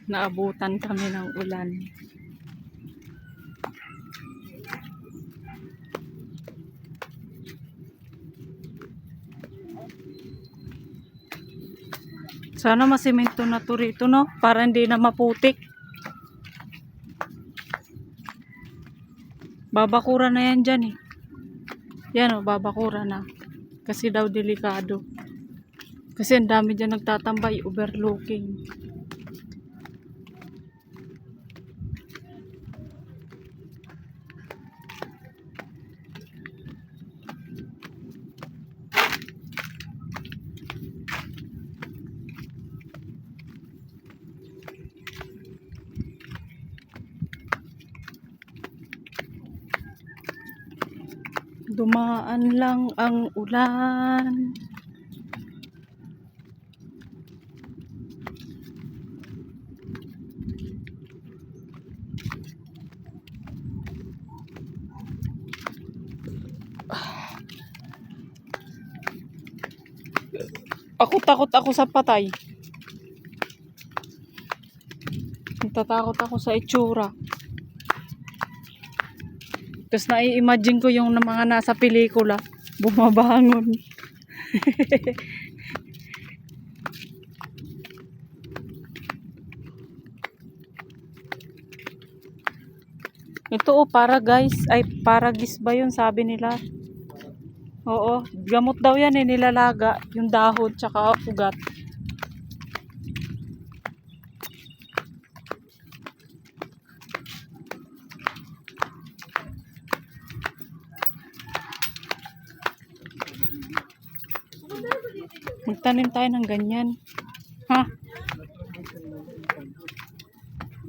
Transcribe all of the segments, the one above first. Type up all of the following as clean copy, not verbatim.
Naabutan kami ng ulan. Sana masimento na to rito, no? Para hindi na maputik. Babakura na yan dyan eh. Yan o, babakura na. Kasi daw delikado. Kasi ang dami dyan nagtatambay, overlooking. Dumaan lang ang ulan. Takot ako sa patay. Natatakot ako sa itsura. Tapos nai-imagine ko yung mga nasa pelikula, bumabangon. Ito para guys, ay paragis ba yun sabi nila? Oo, gamot daw yan eh, nilalaga, yung dahon tsaka ugat. Magtanim tayo ng ganyan. Ha?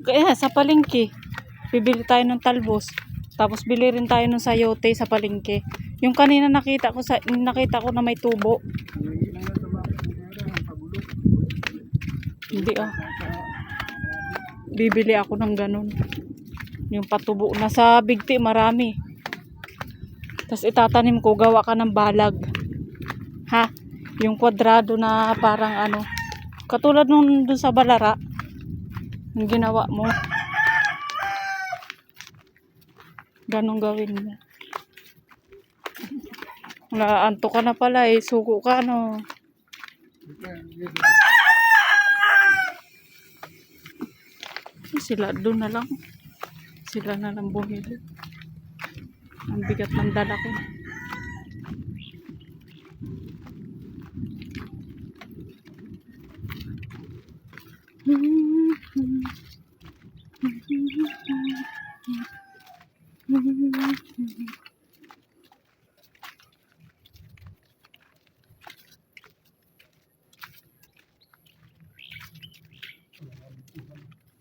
Kaya sa palengke, bibili tayo ng talbos. Tapos bili rin tayo ng sayote sa palengke. Yung kanina nakita ko na may tubo. Hindi ah. Bibili ako ng ganun. Yung patubo na sa bigti marami. Tapos itatanim ko, gawa ka ng balag. Ha? Yung kwadrado na parang ano. Katulad nung dun sa Balara. Yung ginawa mo. Ganun gawin mo. Naanto ka na pala eh. Suko ka no. Sila doon na lang. Sila na lang bumili. Ang bigat ng dala ko.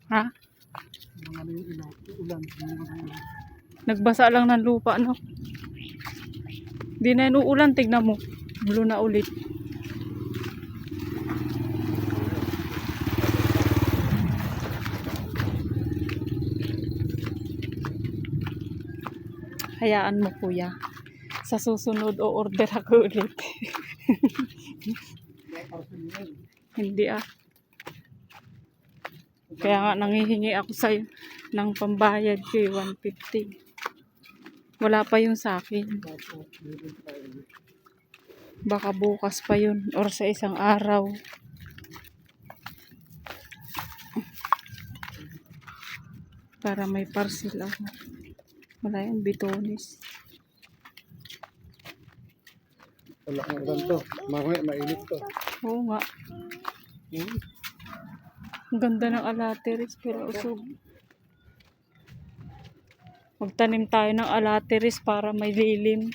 Ha? Nagbasa lang ng lupa, no? Di na inuulan, tignan mo. Mulo na ulit. Hayaan mo, kuya. Sa susunod, o-order ako ulit. Hindi ah. Kaya nga nangihingi ako sa'yo ng pambayad ko 150. Wala pa yun sa akin. Baka bukas pa yun or sa isang araw. Para may parcel ako. Wala yung bitonis. Wala ang ulan to. Mamaya mainit to. Oo nga. Ang ganda ng alateris pero usog. Magtanim tayo ng alateris para may lilim.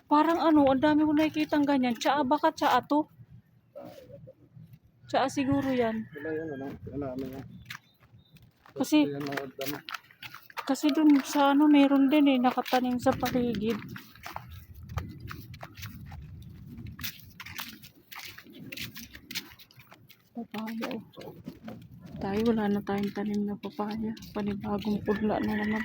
Parang ano, ang dami ko nakikita ng ganyan. Tsaa baka tsaa to. Tsaa siguro yan. Wala yan, ano yan. Kasi dun sa ano, meron din eh, nakatanim sa paligid. Papaya oh. Tayo wala na tayong tanim na papaya. Panibagong pudla na naman.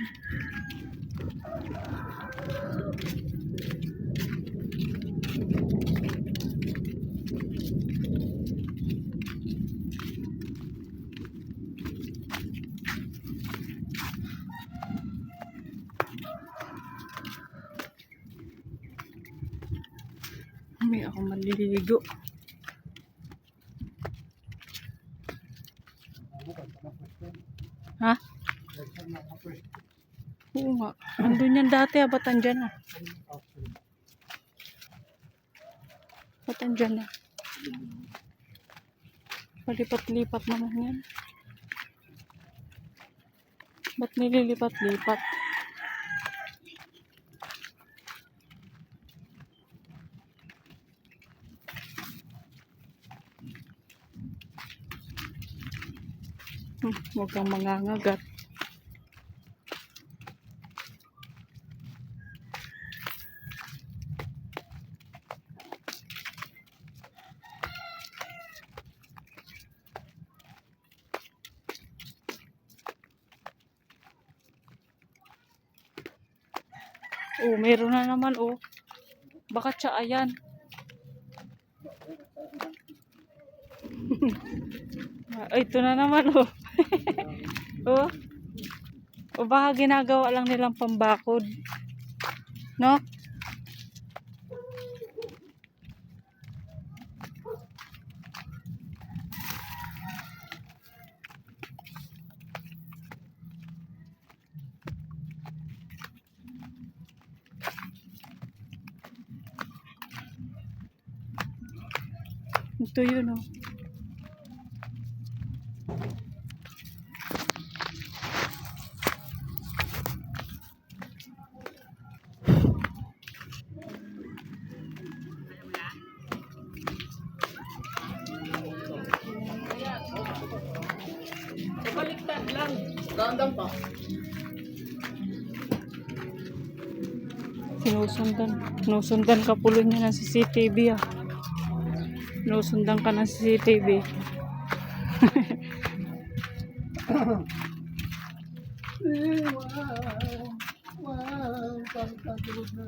Mamaya ako maliligo. Ha? Oo nga. Andun yan dati, ba't andyan na? Ba't andyan na? Palipat-lipat naman yan. Ba't nililipat-lipat? Huwag kang mangangagat. Oh, meron na naman oh. Baka siya ayan. Ay, ito na naman oh. Oh. O baka ginagawa lang nilang pambakod. No? Ito yun oh. Baliktad lang. Dahan pa. Sinusundan ka pulo niya ng CCTV ah. Sinusundan ka ng CCTV. Wow, wow, pagkatulog na.